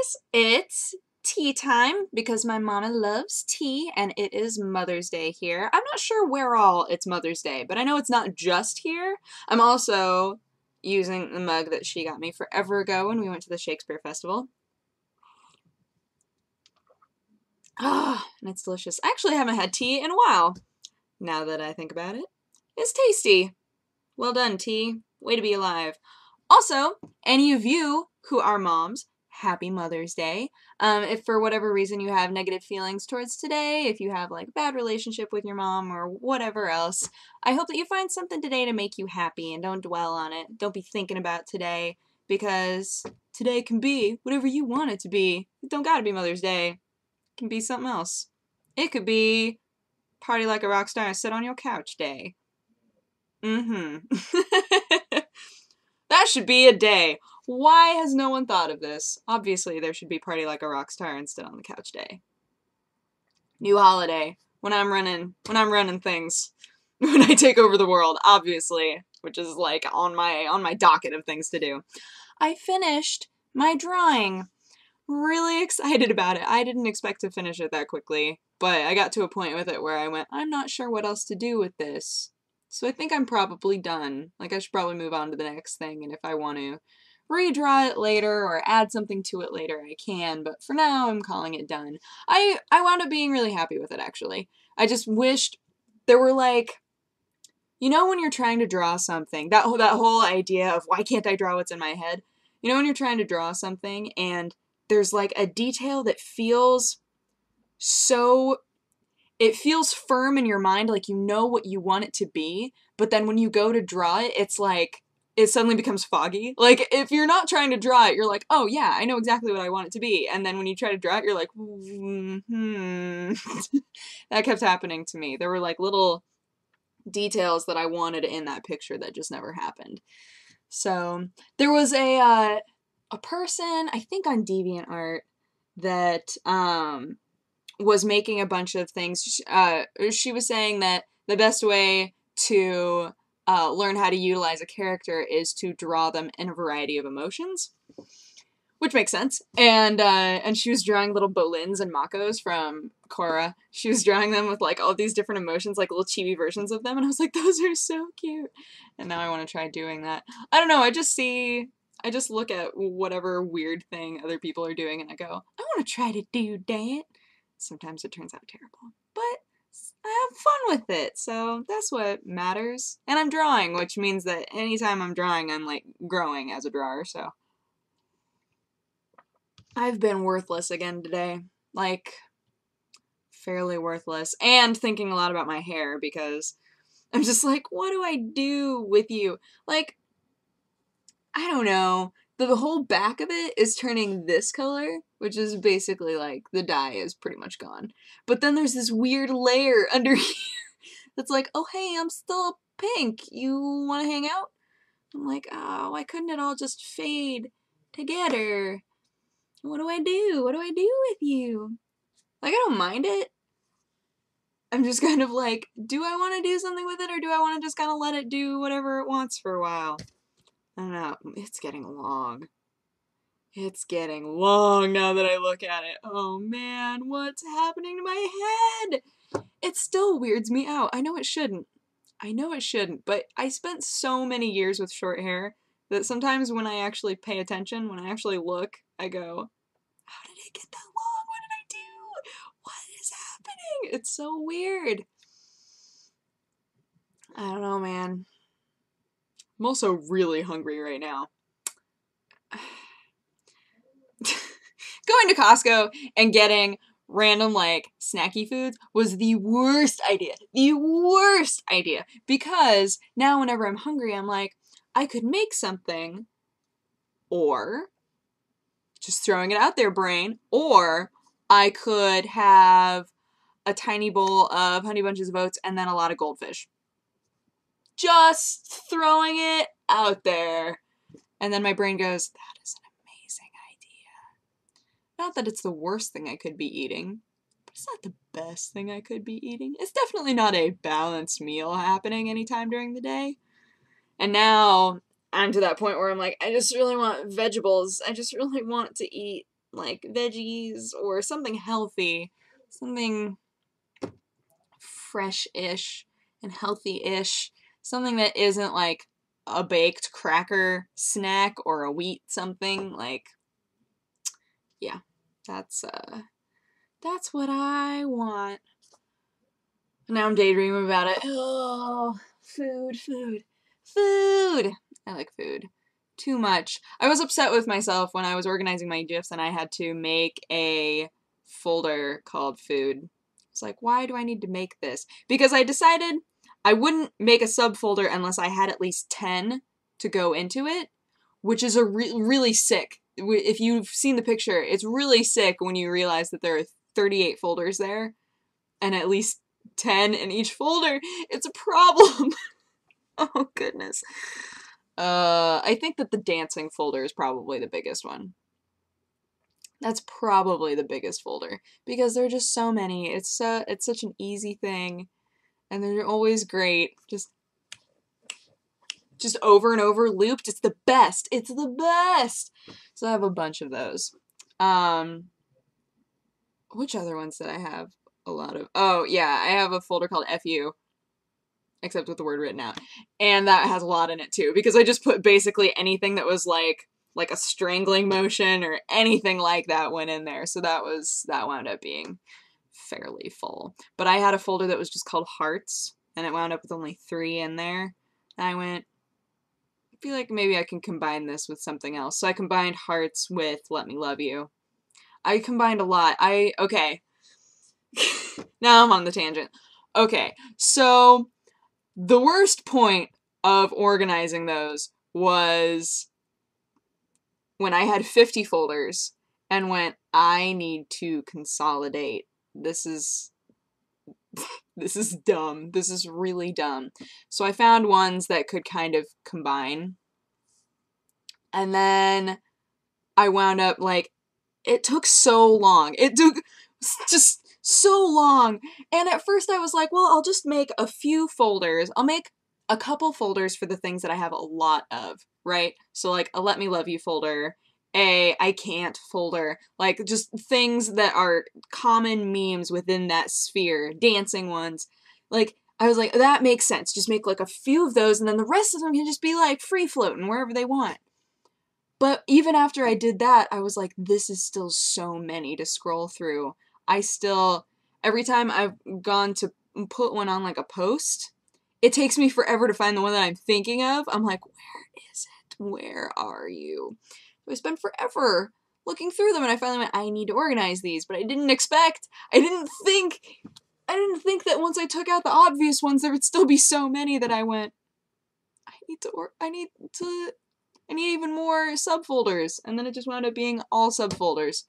guys, it's tea time because my mama loves tea and it is Mother's Day here. I'm not sure where all it's Mother's Day, but I know it's not just here. I'm also using the mug that she got me forever ago when we went to the Shakespeare Festival. Ah, and it's delicious. I actually haven't had tea in a while, now that I think about it. It's tasty. Well done, tea. Way to be alive. Also, any of you who are moms, happy Mother's Day. If for whatever reason you have negative feelings towards today, if you have like a bad relationship with your mom or whatever else, I hope that you find something today to make you happy and don't dwell on it. Don't be thinking about today because today can be whatever you want it to be. It don't gotta be Mother's Day. It can be something else. It could be party like a rock star and sit on your couch day. That should be a day. Why has no one thought of this? Obviously, there should be party like a rock star and sit on the couch day. New holiday. When I'm running things. When I take over the world, obviously, which is like on my docket of things to do. I finished my drawing. Really excited about it. I didn't expect to finish it that quickly, but I got to a point with it where I went, I'm not sure what else to do with this. So I think I'm probably done. Like, I should probably move on to the next thing, and if I want to redraw it later or add something to it later, I can, but for now, I'm calling it done. I wound up being really happy with it, actually. I just wished there were, like, you know when you're trying to draw something, that whole idea of why can't I draw what's in my head? You know when you're trying to draw something, and there's, like, a detail that feels so... It feels firm in your mind, like you know what you want it to be, but then when you go to draw it, it's like, it suddenly becomes foggy. Like, if you're not trying to draw it, you're like, oh yeah, I know exactly what I want it to be. And then when you try to draw it, you're like, That kept happening to me. There were like little details that I wanted in that picture that just never happened. So, there was a person, I think on DeviantArt, that, was making a bunch of things. She was saying that the best way to learn how to utilize a character is to draw them in a variety of emotions, which makes sense. And she was drawing little Bolins and Makos from Korra. She was drawing them with like all these different emotions, like little chibi versions of them, and I was like, those are so cute. And now I want to try doing that. I don't know, I just look at whatever weird thing other people are doing and I go, I want to try to do that. Sometimes it turns out terrible, but I have fun with it, so that's what matters. And I'm drawing, which means that anytime I'm drawing, I'm, like, growing as a drawer, so. I've been worthless again today. Like, fairly worthless. And thinking a lot about my hair, because I'm just like, what do I do with you? Like, I don't know. The whole back of it is turning this color, which is basically like the dye is pretty much gone. But then there's this weird layer under here that's like, oh hey, I'm still pink. You want to hang out? I'm like, oh, why couldn't it all just fade together? What do I do? What do I do with you? Like, I don't mind it. I'm just kind of like, do I want to do something with it or do I want to just kind of let it do whatever it wants for a while? I don't know. It's getting long. It's getting long now that I look at it. Oh man, what's happening to my head? It still weirds me out. I know it shouldn't. I know it shouldn't, but I spent so many years with short hair that sometimes when I actually pay attention, when I actually look, I go, how did it get that long? What did I do? What is happening? It's so weird. I don't know, man. I'm also really hungry right now. Going to Costco and getting random, like, snacky foods was the worst idea. The worst idea. Because now whenever I'm hungry, I'm like, I could make something, or, just throwing it out there, brain, or I could have a tiny bowl of Honey Bunches of Oats and then a lot of goldfish. Just throwing it out there. And then my brain goes, that is an amazing idea. Not that it's the worst thing I could be eating, but it's not the best thing I could be eating. It's definitely not a balanced meal happening anytime during the day. And now I'm to that point where I'm like, I just really want vegetables. I just really want to eat, like veggies or something healthy, something fresh-ish and healthy-ish, something that isn't like a baked cracker snack or a wheat something. Like, yeah, that's what I want. Now I'm daydreaming about it. Oh, food, food, food. I like food too much. I was upset with myself when I was organizing my GIFs and I had to make a folder called food. It's like, why do I need to make this? Because I decided I wouldn't make a subfolder unless I had at least 10 to go into it, which is really sick. If you've seen the picture, it's really sick when you realize that there are 38 folders there and at least 10 in each folder. It's a problem. Oh, goodness. I think that the dancing folder is probably the biggest one. That's probably the biggest folder because there are just so many. It's such an easy thing, and they're always great. Just over and over looped. It's the best. It's the best. So I have a bunch of those. Which other ones did I have? A lot of. Oh yeah, I have a folder called FU. Except with the word written out. And that has a lot in it too, because I just put basically anything that was like a strangling motion or anything like that went in there. So that wound up being fairly full. But I had a folder that was just called hearts, and it wound up with only 3 in there. And I went, I feel like maybe I can combine this with something else. So I combined hearts with Let Me Love You. I combined a lot. Okay. Now I'm on the tangent. Okay, so the worst point of organizing those was when I had 50 folders and went, I need to consolidate. This is dumb. This is really dumb. So I found ones that could kind of combine. And then I wound up, like, it took so long. It took just so long. And at first I was like, well, I'll just make a few folders. I'll make a couple folders for the things that I have a lot of, right? So like a Let Me Love You folder, a I Can't folder, like just things that are common memes within that sphere, dancing ones. Like, I was like, that makes sense. Just make like a few of those and then the rest of them can just be like free floating wherever they want. But even after I did that, I was like, this is still so many to scroll through. Every time I've gone to put one on like a post, it takes me forever to find the one that I'm thinking of. I'm like, where is it? Where are you? So I spent forever looking through them and I finally went, I need to organize these, but I didn't think that once I took out the obvious ones, there would still be so many that I went, I need even more subfolders. And then it just wound up being all subfolders.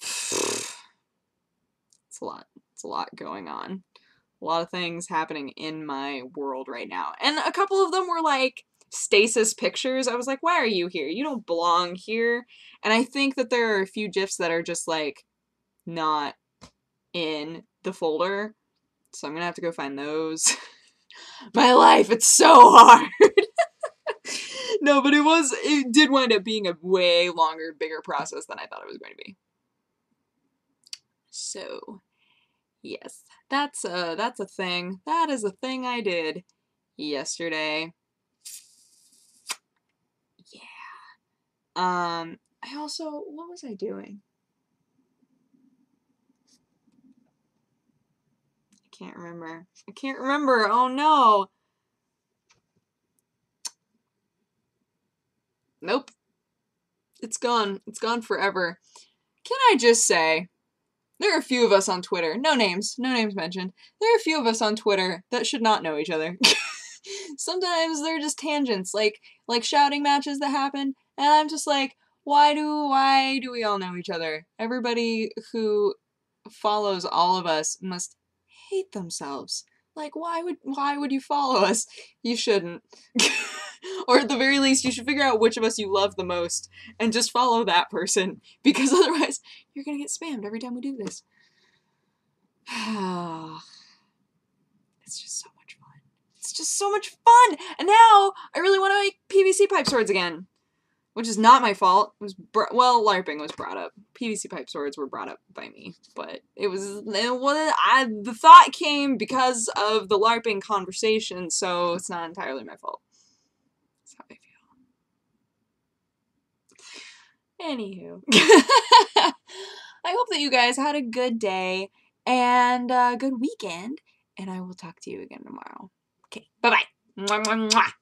It's a lot. It's a lot going on. A lot of things happening in my world right now. And a couple of them were like stasis pictures. I was like, why are you here? You don't belong here. And I think that there are a few GIFs that are just like not in the folder. So I'm gonna have to go find those. My life, it's so hard. No, but it did wind up being a way longer, bigger process than I thought it was going to be. So, yes, that's a thing. That is a thing I did yesterday. Yeah. I also, what was I doing? I can't remember. Oh no. Nope. It's gone. It's gone forever. Can I just say, there are a few of us on Twitter, no names mentioned, there are a few of us on Twitter that should not know each other. Sometimes they're just tangents, like shouting matches that happen, and I'm just like, why do we all know each other? Everybody who follows all of us must hate themselves. Like, why would you follow us? You shouldn't. Or at the very least, you should figure out which of us you love the most and just follow that person, because otherwise you're gonna get spammed every time we do this. It's just so much fun. It's just so much fun! And now I really want to make PVC pipe swords again. which is not my fault. It was well, LARPing was brought up. PVC pipe swords were brought up by me, but the thought came because of the LARPing conversation, so it's not entirely my fault. That's how I feel. Anywho, I hope that you guys had a good day and a good weekend, and I will talk to you again tomorrow. Okay, bye-bye. Mwah, mwah, mwah.